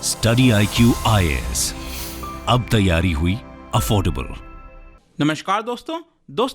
Study IQ IAS, अब तैयारी हुई अफोर्डेबल। नमस्कार दोस्तों,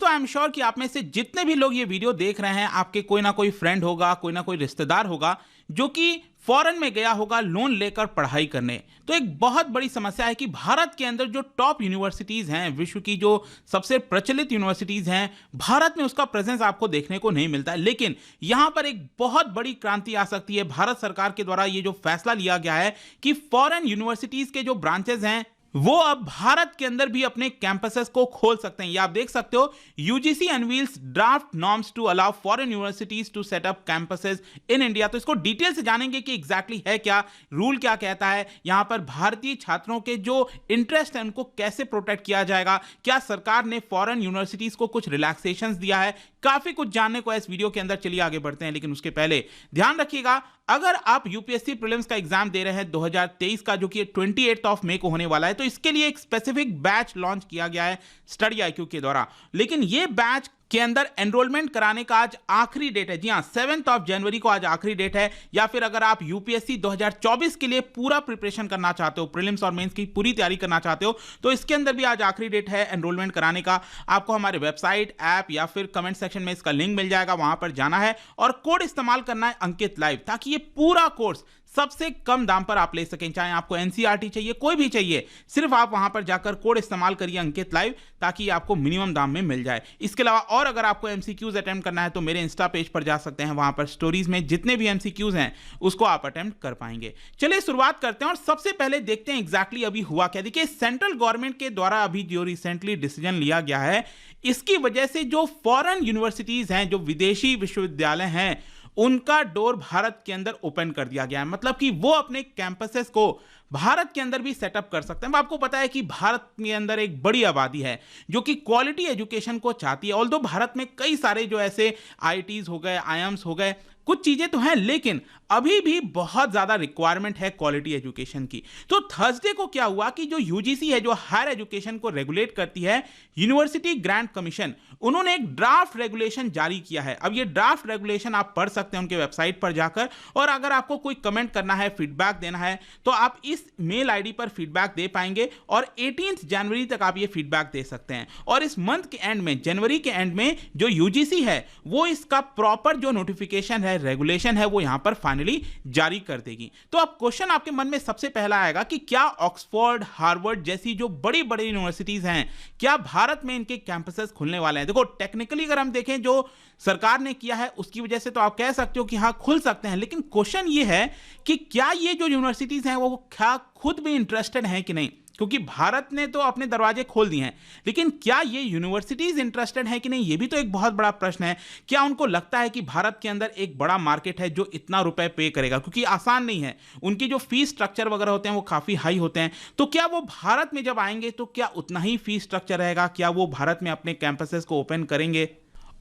आई एम श्योर कि आप में से जितने भी लोग ये वीडियो देख रहे हैं, आपके कोई ना कोई फ्रेंड होगा, कोई ना कोई रिश्तेदार होगा जो कि फॉरेन में गया होगा लोन लेकर पढ़ाई करने। तो एक बहुत बड़ी समस्या है कि भारत के अंदर जो टॉप यूनिवर्सिटीज हैं, विश्व की जो सबसे प्रचलित यूनिवर्सिटीज हैं, भारत में उसका प्रेजेंस आपको देखने को नहीं मिलता है। लेकिन यहां पर एक बहुत बड़ी क्रांति आ सकती है। भारत सरकार के द्वारा ये जो फैसला लिया गया है कि फॉरेन यूनिवर्सिटीज के जो ब्रांचेस हैं वो अब भारत के अंदर भी अपने कैंपसेस को खोल सकते हैं। ये आप देख सकते हो, UGC unveils draft norms to allow foreign universities to set up campuses in India. तो इसको डिटेल से जानेंगे कि एग्जैक्टली है क्या, रूल क्या कहता है, यहां पर भारतीय छात्रों के जो इंटरेस्ट है उनको कैसे प्रोटेक्ट किया जाएगा, क्या सरकार ने फॉरेन यूनिवर्सिटीज को कुछ रिलैक्सेशंस दिया है। काफी कुछ जानने को इस वीडियो के अंदर। चलिए आगे बढ़ते हैं, लेकिन उसके पहले ध्यान रखिएगा, अगर आप यूपीएससी प्रीलिम्स का एग्जाम दे रहे हैं 2023 का, जो कि 28 मई को होने वाला है, तो इसके लिए एक स्पेसिफिक बैच लॉन्च किया गया है स्टडी IQ के द्वारा। लेकिन यह बैच के अंदर एनरोलमेंट कराने का आज आखिरी डेट है। जी हां, 7 जनवरी को आज आखिरी डेट है। या फिर अगर आप यूपीएससी 2024 के लिए पूरा प्रिपरेशन करना चाहते हो, प्रीलिम्स और मेंस की पूरी तैयारी करना चाहते हो, तो इसके अंदर भी आज आखिरी डेट है एनरोलमेंट कराने का। आपको हमारे वेबसाइट, ऐप या फिर कमेंट सेक्शन में इसका लिंक मिल जाएगा, वहां पर जाना है और कोड इस्तेमाल करना है अंकित लाइव, ताकि ये पूरा कोर्स सबसे कम दाम पर आप ले सकें। चाहे आपको एनसीईआरटी चाहिए, कोई भी चाहिए, सिर्फ आप वहां पर जाकर कोड इस्तेमाल करिए अंकित लाइव, ताकि आपको मिनिमम दाम में मिल जाए। इसके अलावा और अगर आपको एमसीक्यूज अटेम्प्ट करना है तो मेरे इंस्टा पेज पर जा सकते हैं, वहां पर स्टोरीज में जितने भी एमसीक्यूज हैं उसको आप अटेम्प्ट कर पाएंगे। चलिए शुरुआत करते हैं और सबसे पहले देखते हैं एग्जैक्टली अभी हुआ क्या। देखिए, सेंट्रल गवर्नमेंट के द्वारा अभी जो रिसेंटली डिसीजन लिया गया है, इसकी वजह से जो फॉरेन यूनिवर्सिटीज हैं, जो विदेशी विश्वविद्यालय हैं, उनका डोर भारत के अंदर ओपन कर दिया गया है। मतलब कि वो अपने कैंपसेस को भारत के अंदर भी सेटअप कर सकते हैं। आपको पता है कि भारत के अंदर एक बड़ी आबादी है जो कि क्वालिटी एजुकेशन को चाहती है। ऑल्दो भारत में कई सारे जो ऐसे IITs हो गए, IIMs हो गए, कुछ चीजें तो हैं, लेकिन अभी भी बहुत ज्यादा रिक्वायरमेंट है क्वालिटी एजुकेशन की। तो थर्सडे को क्या हुआ कि जो यूजीसी है, जो हायर एजुकेशन को रेगुलेट करती है, यूनिवर्सिटी ग्रांट कमीशन, उन्होंने एक ड्राफ्ट रेगुलेशन जारी किया है। अब ये ड्राफ्ट रेगुलेशन आप पढ़ सकते हैं उनके वेबसाइट पर जाकर, और अगर आपको कोई कमेंट करना है, फीडबैक देना है, तो आप इस मेल आईडी पर फीडबैक दे पाएंगे और 18 जनवरी तक आप ये फीडबैक दे सकते हैं। और इस मंथ के एंड में, जनवरी के एंड में, जो यूजीसी है वो इसका प्रॉपर जो नोटिफिकेशन है, रेगुलेशन है, वो यहां पर फाइनली जारी कर देगी। तो अब क्वेश्चन आपके मन में सबसे पहला आएगा कि क्या ऑक्सफोर्ड, हार्वर्ड जैसी जो बड़ी बड़ी यूनिवर्सिटीज हैं, क्या भारत में इनके कैंपसेस खुलने वाले हैं? देखो, टेक्निकली अगर हम देखें, जो सरकार ने किया है उसकी वजह से तो आप कह सकते हो कि हाँ, खुल सकते हैं। लेकिन क्वेश्चन ये है कि क्या ये जो यूनिवर्सिटीज हैं वो क्या खुद भी इंटरेस्टेड हैं कि नहीं? क्योंकि भारत ने तो अपने दरवाजे खोल दिए हैं, लेकिन क्या ये यूनिवर्सिटीज इंटरेस्टेड है कि नहीं, ये भी तो एक बहुत बड़ा प्रश्न है। क्या उनको लगता है कि भारत के अंदर एक बड़ा मार्केट है जो इतना रुपए पे करेगा? क्योंकि आसान नहीं है, उनकी जो फीस स्ट्रक्चर वगैरह होते हैं वो काफी हाई होते हैं। तो क्या वो भारत में जब आएंगे तो क्या उतना ही फीस स्ट्रक्चर रहेगा? क्या वो भारत में अपने कैंपसेस को ओपन करेंगे?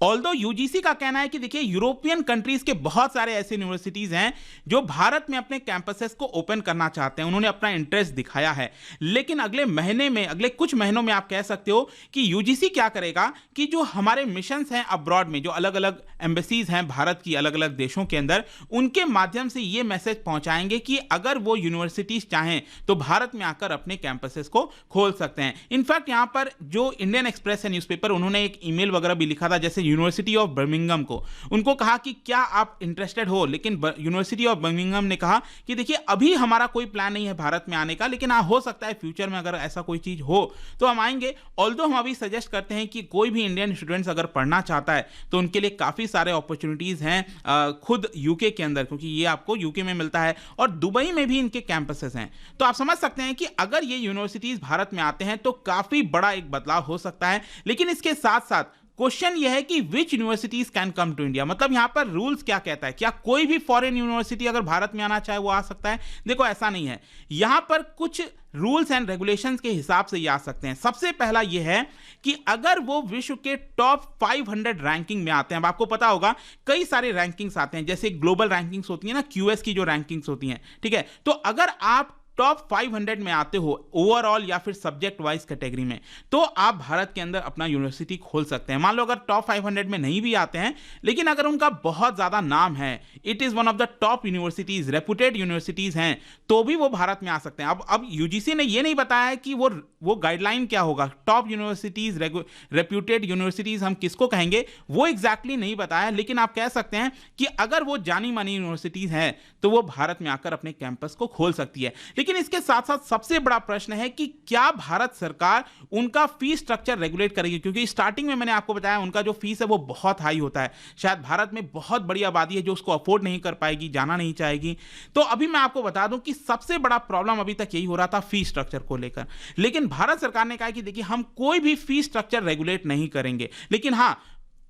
ऑल्दो यूजीसी का कहना है कि देखिए, यूरोपियन कंट्रीज के बहुत सारे ऐसे यूनिवर्सिटीज हैं जो भारत में अपने कैंपसेस को ओपन करना चाहते हैं, उन्होंने अपना इंटरेस्ट दिखाया है। लेकिन अगले महीने में, अगले कुछ महीनों में आप कह सकते हो कि यूजीसी क्या करेगा कि जो हमारे मिशंस हैं अब्रॉड में, जो अलग अलग एम्बेसीज हैं भारत की अलग अलग देशों के अंदर, उनके माध्यम से ये मैसेज पहुंचाएंगे कि अगर वो यूनिवर्सिटीज चाहें तो भारत में आकर अपने कैंपसेस को खोल सकते हैं। इनफैक्ट यहां पर जो इंडियन एक्सप्रेस है न्यूज़पेपर, उन्होंने एक ईमेल वगैरह भी लिखा था, जैसे यूनिवर्सिटी ऑफ बर्मिंघम को, उनको कहा कि क्या आप इंटरेस्टेड हो? लेकिन यूनिवर्सिटी ऑफ बर्मिंघम ने कहा कि देखिए, अभी हमारा कोई प्लान नहीं है भारत में आने का, लेकिन हाँ, हो सकता है फ्यूचर में अगर ऐसा कोई चीज हो तो हम आएंगे। ऑल्दो हम अभी सजेस्ट करते हैं कि कोई भी इंडियन स्टूडेंट्स अगर पढ़ना चाहता है तो उनके लिए काफी सारे अपॉर्चुनिटीज हैं खुद यूके के अंदर, क्योंकि ये आपको यूके में मिलता है और दुबई में भी इनके कैंपसेस हैं। तो आप समझ सकते हैं कि अगर ये यूनिवर्सिटीज भारत में आते हैं तो काफी बड़ा एक बदलाव हो सकता है। लेकिन इसके साथ साथ क्वेश्चन यह है कि which universities can come to India. मतलब यहां पर रूल्स क्या कहता है, क्या कोई भी फॉरेन यूनिवर्सिटी अगर भारत में आना चाहे वो आ सकता है? देखो, ऐसा नहीं है। यहां पर कुछ रूल्स एंड रेगुलेशंस के हिसाब से ये आ सकते हैं। सबसे पहला ये है कि अगर वो विश्व के टॉप 500 रैंकिंग में आते हैं। अब आपको पता होगा कई सारे रैंकिंग्स आते हैं, जैसे ग्लोबल रैंकिंग्स होती है ना, QS की जो रैंकिंग्स होती हैं, ठीक है? तो अगर आप टॉप 500 में आते हो ओवरऑल या फिर सब्जेक्ट वाइज कैटेगरी में, तो आप भारत के अंदर अपना यूनिवर्सिटी खोल सकते हैं। मान लो अगर टॉप 500 में नहीं भी आते हैं, लेकिन अगर उनका बहुत ज़्यादा नाम है, it is one of the top universities, reputed universities हैं, तो भी वो भारत में आ सकते हैं। अब यूजीसी ने ये नहीं बताया है कि वो गाइडलाइन क्या होगा, टॉप यूनिवर्सिटीज़, रेप्यूटेड यूनिवर्सिटीज़ हम किसको कहेंगे, वो एग्जैक्टली नहीं बताया। लेकिन आप कह सकते हैं कि अगर वो जानी मानी यूनिवर्सिटीज़ हैं तो वो भारत में आकर अपने कैंपस को खोल सकती है। लेकिन इसके साथ साथ सबसे बड़ा प्रश्न है कि क्या भारत सरकार उनका फीस स्ट्रक्चर रेगुलेट करेगी, क्योंकि स्टार्टिंग में मैंने आपको बताया उनका जो फीस है वो बहुत हाई होता है। शायद भारत में बहुत बड़ी आबादी है जो उसको अफोर्ड नहीं कर पाएगी, जाना नहीं चाहेगी। तो अभी मैं आपको बता दूं कि सबसे बड़ा प्रॉब्लम अभी तक यही हो रहा था फीस स्ट्रक्चर को लेकर। लेकिन भारत सरकार ने कहा कि देखिए हम कोई भी फीस स्ट्रक्चर रेगुलेट नहीं करेंगे, लेकिन हाँ,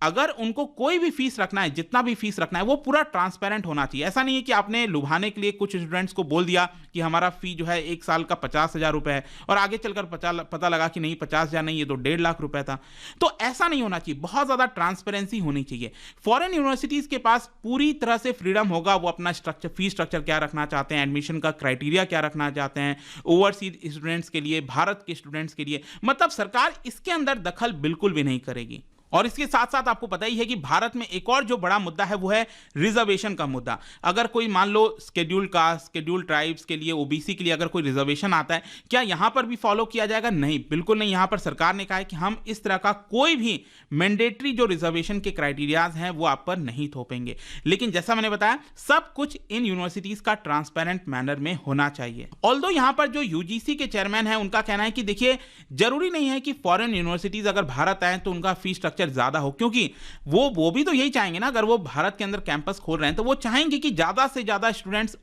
अगर उनको कोई भी फीस रखना है, जितना भी फीस रखना है, वो पूरा ट्रांसपेरेंट होना चाहिए। ऐसा नहीं है कि आपने लुभाने के लिए कुछ स्टूडेंट्स को बोल दिया कि हमारा फी जो है 1 साल का 50,000 रुपए है, और आगे चलकर पता लगा कि नहीं 50,000 नहीं, ये तो 1.5 लाख रुपए था। तो ऐसा नहीं होना चाहिए, बहुत ज़्यादा ट्रांसपेरेंसी होनी चाहिए। फॉरेन यूनिवर्सिटीज़ के पास पूरी तरह से फ्रीडम होगा, वो अपना फीस स्ट्रक्चर क्या रखना चाहते हैं, एडमिशन का क्राइटेरिया क्या रखना चाहते हैं, ओवरसीज स्टूडेंट्स के लिए, भारत के स्टूडेंट्स के लिए, मतलब सरकार इसके अंदर दखल बिल्कुल भी नहीं करेगी। और इसके साथ साथ आपको पता ही है कि भारत में एक और जो बड़ा मुद्दा है वो है रिजर्वेशन का मुद्दा। अगर कोई मान लो शेड्यूल्ड कास्ट, शेड्यूल्ड ट्राइब्स के लिए, ओबीसी के लिए अगर कोई रिजर्वेशन आता है, क्या यहां पर भी फॉलो किया जाएगा? नहीं, बिल्कुल नहीं। यहां पर सरकार ने कहा है कि हम इस तरह का कोई भी मैंडेटरी जो रिजर्वेशन के क्राइटेरियाज हैं वो आप पर नहीं थोपेंगे। लेकिन जैसा मैंने बताया, सब कुछ इन यूनिवर्सिटीज का ट्रांसपेरेंट मैनर में होना चाहिए। ऑल्दो यहां पर जो यूजीसी के चेयरमैन है उनका कहना है कि देखिए जरूरी नहीं है कि फॉरेन यूनिवर्सिटीज अगर भारत आए तो उनका फीस स्ट्रक्चर ज्यादा हो, क्योंकि वो भी तो यही चाहेंगे ना। अगर वो भारत के अंदर कैंपस खोल रहे हैं तो वो चाहेंगे कि ज्यादा से ज्यादा स्टूडेंट्स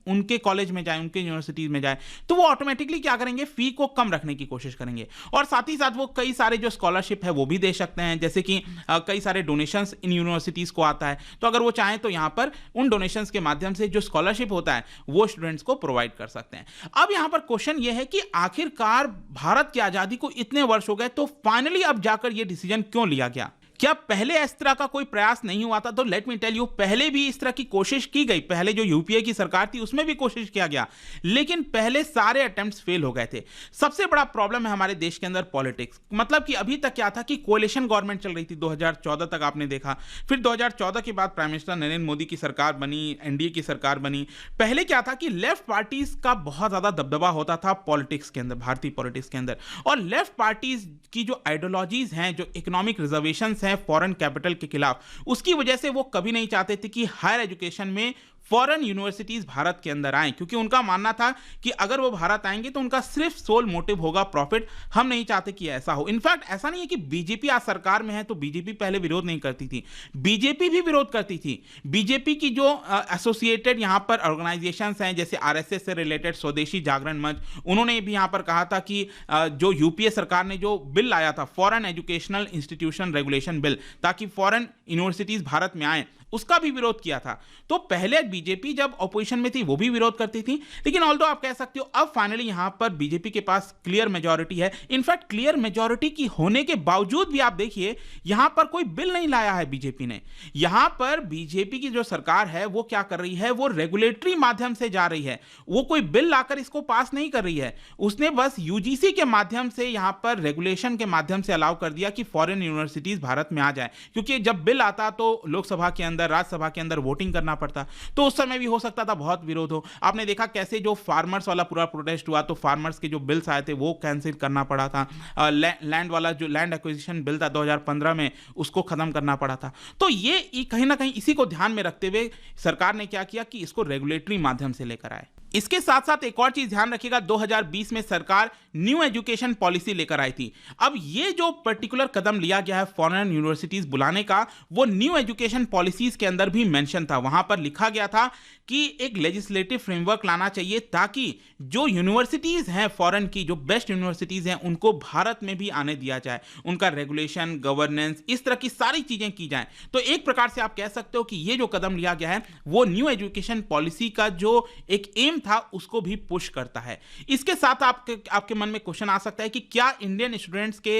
उनके कॉलेज में जाए, उनके यूनिवर्सिटीज में जाए, तो वो ऑटोमेटिकली क्या करेंगे, फी को कम रखने की कोशिश करेंगे। और साथ ही साथ वो कई सारे जो स्कॉलरशिप है वो भी दे सकते हैं, जैसे कि कई सारे डोनेशंस इन यूनिवर्सिटीज को आता है, तो अगर वो चाहें तो यहां पर उन डोनेशंस के माध्यम से जो स्कॉलरशिप होता है वो स्टूडेंट्स को प्रोवाइड कर सकते हैं। अब यहां पर क्वेश्चन ये है कि आखिरकार भारत की आजादी को इतने वर्ष हो गए, तो फाइनली अब जाकर यह डिसीजन क्यों लिया गया? क्या पहले इस तरह का कोई प्रयास नहीं हुआ था? तो लेट मी टेल यू, पहले भी इस तरह की कोशिश की गई। पहले जो यूपीए की सरकार थी उसमें भी कोशिश किया गया, लेकिन पहले सारे अटेम्प्ट्स फेल हो गए थे। सबसे बड़ा प्रॉब्लम है हमारे देश के अंदर पॉलिटिक्स। मतलब कि अभी तक क्या था कि कोalition गवर्नमेंट चल रही थी, 2014 तक आपने देखा। फिर 2014 के बाद प्राइम मिनिस्टर नरेंद्र मोदी की सरकार बनी, एनडीए की सरकार बनी। पहले क्या था कि लेफ्ट पार्टीज का बहुत ज्यादा दबदबा होता था पॉलिटिक्स के अंदर, भारतीय पॉलिटिक्स के अंदर। और लेफ्ट पार्टीज की जो आइडियोलॉजीज हैं, जो इकोनॉमिक रिजर्वेशंस हैं फॉरेन कैपिटल के खिलाफ, उसकी वजह से वो कभी नहीं चाहते थे कि हायर एजुकेशन में फॉरेन यूनिवर्सिटीज भारत के अंदर आएं, क्योंकि उनका मानना था कि अगर वो भारत आएंगे तो उनका सिर्फ सोल मोटिव होगा प्रॉफिट। हम नहीं चाहते कि ऐसा हो। इनफैक्ट ऐसा नहीं है कि बीजेपी आज सरकार में है तो बीजेपी पहले विरोध नहीं करती थी, बीजेपी भी विरोध करती थी। बीजेपी की जो एसोसिएटेड यहां पर ऑर्गेनाइजेशंस हैं, जैसे आरएसएस से रिलेटेड स्वदेशी जागरण मंच, उन्होंने भी यहां पर कहा था कि जो यूपीए सरकार ने जो बिल लाया था, foreign educational institution regulation bill, ताकि फॉरेन यूनिवर्सिटीज भारत में आए, उसका भी विरोध किया था। तो पहले बीजेपी जब ऑपोजिशन में थी वो भी विरोध करती थी, लेकिन ऑल्दो आप कह सकते हो अब फाइनली यहां पर बीजेपी के पास क्लियर मेजॉरिटी है। इनफैक्ट क्लियर मेजॉरिटी की होने के बावजूद भी आप देखिए यहां पर कोई बिल नहीं लाया है बीजेपी ने। यहां पर बीजेपी की जो सरकार है वो क्या कर रही है, वो रेगुलेटरी माध्यम से जा रही है, वो कोई बिल लाकर इसको पास नहीं कर रही है। उसने बस यूजीसी के माध्यम से यहां पर रेगुलेशन के माध्यम से अलाउ कर दिया कि फॉरेन यूनिवर्सिटीज भारत में आ जाए, क्योंकि जब बिल आता तो लोकसभा के अंदर, राज्यसभा के अंदर वोटिंग करना पड़ता, तो उस समय भी हो सकता था बहुत विरोध हो। आपने देखा कैसे जो फार्मर्स वाला पूरा प्रोटेस्ट हुआ, तो फार्मर्स के जो बिल्स आए थे वो कैंसिल करना पड़ा था। लैंड वाला जो लैंड एक्विजिशन बिल था 2015 में, उसको खत्म करना पड़ा था। तो ये कहीं ना कहीं इसी को ध्यान में रखते हुए सरकार ने क्या किया कि इसको रेगुलेटरी माध्यम से लेकर आए। इसके साथ साथ एक और चीज ध्यान रखिएगा, 2020 में सरकार न्यू एजुकेशन पॉलिसी लेकर आई थी। अब ये जो पर्टिकुलर कदम लिया गया है फॉरेन यूनिवर्सिटीज बुलाने का, वो न्यू एजुकेशन पॉलिसीज के अंदर भी मेंशन था। वहां पर लिखा गया था कि एक लेजिस्लेटिव फ्रेमवर्क लाना चाहिए ताकि जो यूनिवर्सिटीज हैं फॉरेन की, जो बेस्ट यूनिवर्सिटीज हैं, उनको भारत में भी आने दिया जाए, उनका रेगुलेशन, गवर्नेंस, इस तरह की सारी चीजें की जाएं। तो एक प्रकार से आप कह सकते हो कि ये जो कदम लिया गया है वो न्यू एजुकेशन पॉलिसी का जो एक एम था उसको भी पुश करता है। इसके साथ आपके मन में क्वेश्चन आ सकता है कि क्या इंडियन स्टूडेंट्स के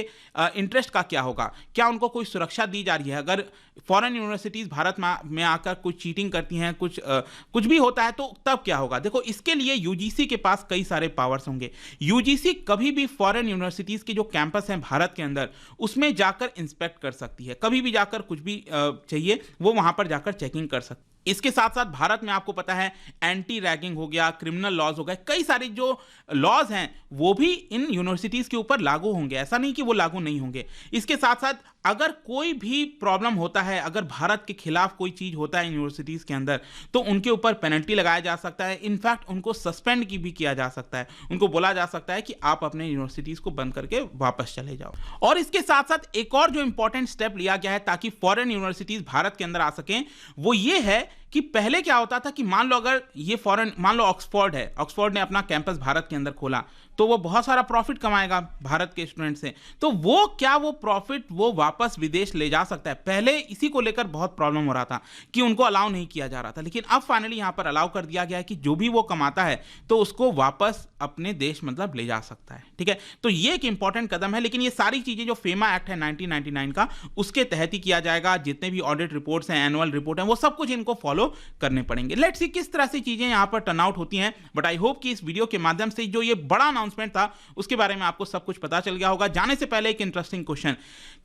इंटरेस्ट का क्या होगा, क्या उनको कोई सुरक्षा दी जा रही है? अगर फॉरेन यूनिवर्सिटीज भारत में आकर कुछ चीटिंग करती हैं, कुछ भी होता है तो तब क्या होगा? देखो, इसके लिए यूजीसी के पास कई सारे पावर्स होंगे। यूजीसी कभी भी फॉरेन यूनिवर्सिटीज के जो कैंपस हैं भारत के अंदर, उसमें जाकर इंस्पेक्ट कर सकती है। कभी भी जाकर कुछ भी चाहिए वो वहां पर जाकर चेकिंग कर सकती है। इसके साथ साथ भारत में आपको पता है एंटी रैगिंग हो गया, क्रिमिनल लॉज हो गए, कई सारे जो लॉज हैं वो भी इन यूनिवर्सिटीज के ऊपर लागू होंगे, ऐसा नहीं कि वो लागू नहीं होंगे। इसके साथ साथ अगर कोई भी प्रॉब्लम होता है, अगर भारत के खिलाफ कोई चीज होता है यूनिवर्सिटीज के अंदर, तो उनके ऊपर पेनल्टी लगाया जा सकता है। इनफैक्ट उनको सस्पेंड भी किया जा सकता है, उनको बोला जा सकता है कि आप अपने यूनिवर्सिटीज को बंद करके वापस चले जाओ। और इसके साथ साथ एक और जो इंपॉर्टेंट स्टेप लिया गया है ताकि फॉरेन यूनिवर्सिटीज भारत के अंदर आ सकें, वो ये है कि पहले क्या होता था कि मान लो ऑक्सफोर्ड है, ऑक्सफोर्ड ने अपना कैंपस भारत के अंदर खोला, तो वो बहुत सारा प्रॉफिट कमाएगा भारत के स्टूडेंट से, तो वो प्रॉफिट वो वापस विदेश ले जा सकता है। पहले इसी को लेकर बहुत प्रॉब्लम हो रहा था कि उनको अलाउ नहीं किया जा रहा था, लेकिन अब फाइनली यहां पर अलाउ कर दिया गया है कि जो भी वो कमाता है तो उसको वापस अपने देश मतलब ले जा सकता है। ठीक है, तो ये एक इंपॉर्टेंट कदम है। लेकिन ये सारी चीजें जो फेमा एक्ट है 1999 का, उसके तहत ही किया जाएगा। जितने भी ऑडिट रिपोर्ट्स हैं, एनुअल रिपोर्ट है, वो सब कुछ इनको फॉलो करने पड़ेंगे। लेट्स सी किस तरह से चीजें यहां पर टर्न आउट होती हैं। बट आई होप कि इस वीडियो के माध्यम से जो ये बड़ा अनाउंसमेंट था उसके बारे में आपको सब कुछ पता चल गया होगा। जाने से पहले एक इंटरेस्टिंग क्वेश्चन,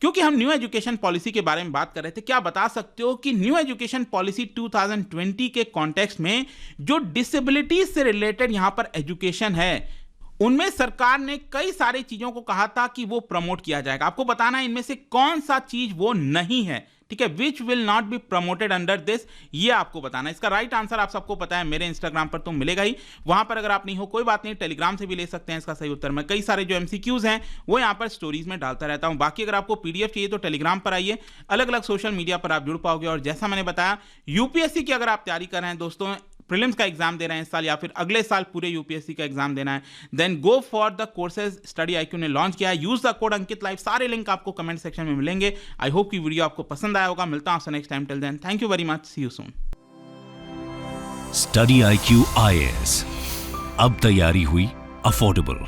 क्योंकि हम न्यू एजुकेशन पॉलिसी के बारे में बात कर रहे थे, क्या बता सकते हो कि न्यू एजुकेशन पॉलिसी 2020 के कॉन्टेक्स्ट में जो डिसेबिलिटीज से रिलेटेड यहां पर एजुकेशन है, उनमें सरकार ने कई सारी चीजों को कहा था कि वो प्रमोट किया जाएगा। आपको बताना है इनमें से कौन सा चीज वो नहीं है। ठीक है, which will not be promoted under this, ये आपको बताना है। इसका राइट आंसर आप सबको पता है, मेरे इंस्टाग्राम पर तो मिलेगा ही, वहां पर अगर आप नहीं हो कोई बात नहीं, टेलीग्राम से भी ले सकते हैं इसका सही उत्तर। मैं कई सारे जो एमसीक्यूज हैं वो यहाँ पर स्टोरीज में डालता रहता हूं। बाकी अगर आपको पीडीएफ चाहिए तो टेलीग्राम पर आइए, अलग अलग सोशल मीडिया पर आप जुड़ पाओगे। और जैसा मैंने बताया, यूपीएससी की अगर आप तैयारी कर रहे हैं दोस्तों, प्रीलिम्स का एग्जाम दे रहे हैं इस साल या फिर अगले साल पूरे यूपीएससी का एग्जाम देना है, then go for the courses Study IQ ने लॉन्च किया है। Use the code Ankit live, सारे लिंक आपको कमेंट सेक्शन में मिलेंगे। आई होप कि वीडियो आपको पसंद आया होगा। मिलता हूं आपसे next time, till then thank you very much, see you soon. Study IQ IAS, अब तैयारी हुई अफोर्डेबल।